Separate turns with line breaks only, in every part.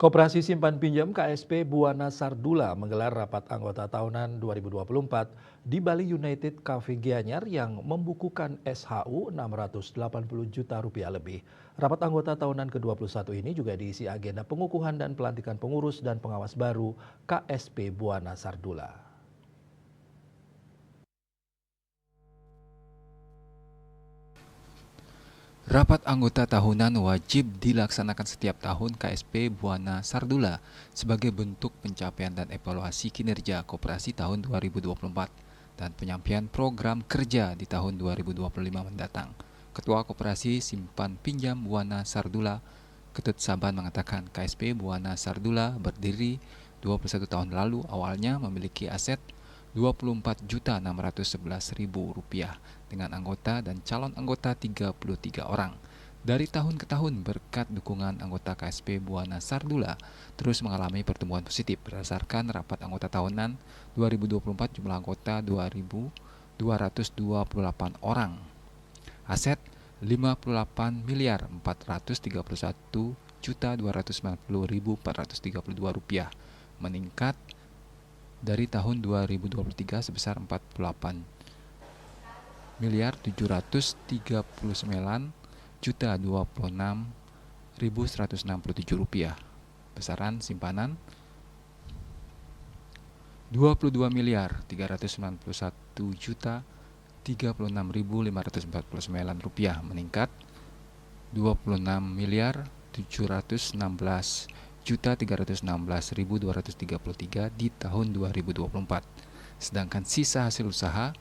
Koperasi Simpan Pinjam KSP Buana Sardula menggelar rapat anggota tahunan 2024 di Bali United Cafe Gianyar yang membukukan SHU 680 juta rupiah lebih. Rapat anggota tahunan ke-21 ini juga diisi agenda pengukuhan dan pelantikan pengurus dan pengawas baru KSP Buana Sardula.
Rapat anggota tahunan wajib dilaksanakan setiap tahun KSP Buana Sardula sebagai bentuk pencapaian dan evaluasi kinerja koperasi tahun 2024 dan penyampaian program kerja di tahun 2025 mendatang. Ketua Koperasi Simpan Pinjam Buana Sardula, Ketut Saban mengatakan KSP Buana Sardula berdiri 21 tahun lalu awalnya memiliki aset Rp24.611.000 dengan anggota dan calon anggota 33 orang. Dari tahun ke tahun berkat dukungan anggota KSP Buana Sardula terus mengalami pertumbuhan positif berdasarkan rapat anggota tahunan 2024 jumlah anggota 2.228 orang. Aset Rp54.431.290.432 meningkat dari tahun 2023 sebesar Rp48.739.26.167. Besaran simpanan Rp26.391.036.549 meningkat Rp26.716.316.233 di tahun 2024. Sedangkan sisa hasil usaha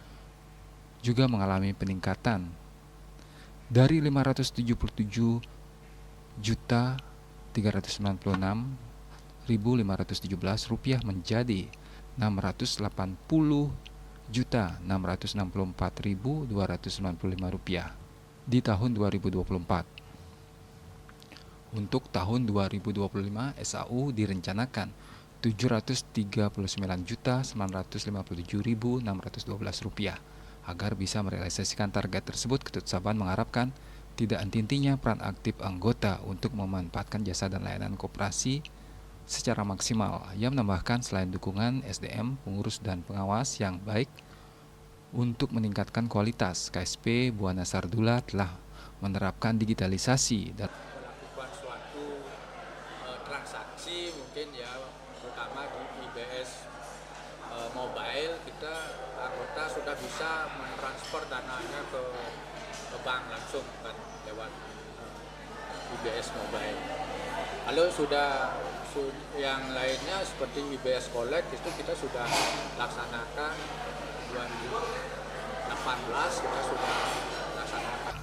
juga mengalami peningkatan dari Rp507.396.517 menjadi Rp680.664.295 di tahun 2024. Untuk tahun 2025, SAU direncanakan Rp739.957.612 agar bisa merealisasikan target tersebut. Ketut Saban mengharapkan tidak henti-hentinya peran aktif anggota untuk memanfaatkan jasa dan layanan koperasi secara maksimal. Ia menambahkan selain dukungan SDM, pengurus dan pengawas yang baik untuk meningkatkan kualitas, KSP Buana Sardula telah menerapkan digitalisasi dan
melakukan suatu transaksi mungkin ya, terutama di IBS Mobile, kita anggota sudah bisa mentransfer dananya ke bank langsung kan lewat IBS Mobile. Lalu yang lainnya seperti IBS Collect itu kita sudah laksanakan 2018 kita sudah laksanakan.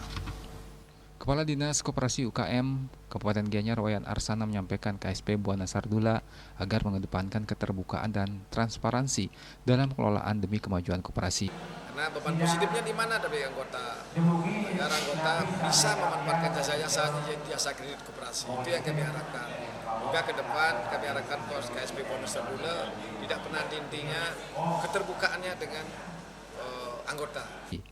Kepala Dinas Koperasi UKM Kabupaten Gianyar Wayan Arsana menyampaikan KSP Buana Sardula agar mengedepankan keterbukaan dan transparansi dalam pengelolaan demi kemajuan koperasi.
Karena beban positifnya di mana dari anggota, agar anggota bisa memanfaatkan jasa kredit koperasi, itu yang kami harapkan. Juga ke depan kami harapkan KSP Buana Sardula tidak pernah intinya keterbukaannya dengan anggota.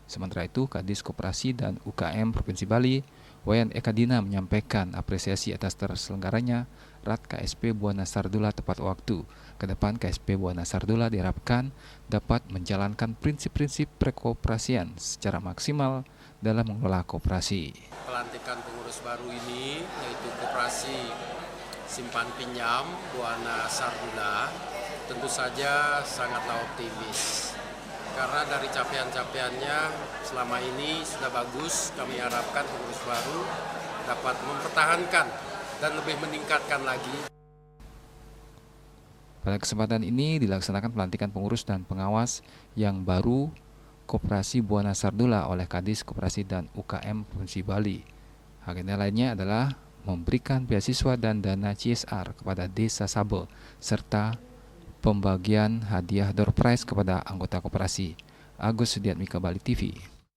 Sementara itu, Kadis Koperasi dan UKM Provinsi Bali, Wayan Ekadina menyampaikan apresiasi atas terselenggaranya RAT KSP Buana Sardula tepat waktu. Kedepan KSP Buana Sardula diharapkan dapat menjalankan prinsip-prinsip perkoperasian secara maksimal dalam mengelola koperasi.
Pelantikan pengurus baru ini yaitu Koperasi Simpan Pinjam Buana Sardula tentu saja sangatlah optimis. Karena dari capaian-capaiannya selama ini sudah bagus, kami harapkan pengurus baru dapat mempertahankan dan lebih meningkatkan lagi.
Pada kesempatan ini dilaksanakan pelantikan pengurus dan pengawas yang baru Koperasi Buana Sardula oleh Kadis Koperasi dan UKM Provinsi Bali. Agenda lainnya adalah memberikan beasiswa dan dana CSR kepada Desa Sabel serta pembagian hadiah door prize kepada anggota koperasi. Agus Sudiatmika, Bali TV.